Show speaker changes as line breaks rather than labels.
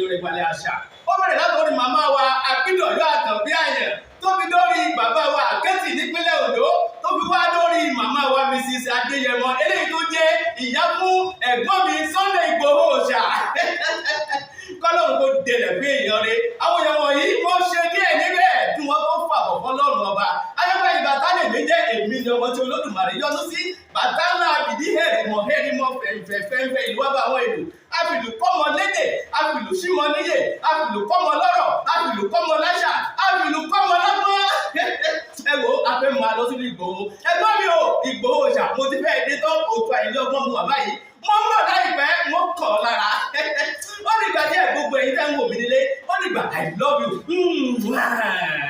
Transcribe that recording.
ìrẹ̀wàlẹ̀ àṣà ó bẹ̀rẹ̀ látọ̀rí màmá wa Akeredolu Àkànbíàyàn tó fi dórí bàbá wa Àkẹ́tì nípínlẹ̀ Ondo tó fi wá dórí màmá wa Mrs. Adéyẹmọ eléyìí tó jẹ́ ìyá fún ẹ̀gbọ́n mi Sunday Igboho ṣá kọ́lọ́run kò délẹ̀ pé èèyàn rẹ̀ àwọn èèyàn wọ̀nyí wọ́n ṣe díẹ̀ níbẹ̀ tí wọ́n tó fà bọ̀ fọlọ́run ọba ayọ́pẹ́ ìbàtà lè mí jẹ́ èmi ni ọmọ tí Olódùmarè yọ́nú sí bàtà ńlá àbìdí hẹ́rìmọ̀ fẹ̀fẹ̀fẹ̀ ìlú wàbà àwọn ìlú àfìlù kọ́mọ lédè àfìlù símọ níyè àfìlù kọ́mọ lọ́rọ̀ àfìlù kọ́mọ láṣà àfìlù kọ́mọ lọ́gbọ́n ẹ wo afẹ́ máa lọ sílùú Ìgbòho ẹgbọ́n mi ò Ìgbòho ṣà mo ti fẹ́ dé tán òtún àìlọ́gbọ́n mu wà báyìí mo ń bọ̀ láìpẹ́ mo kọ̀ lára ó dìgbà díẹ̀ gbogbo ẹ̀yin tẹ́ ń wò mí nílé ó dìgbà I love you.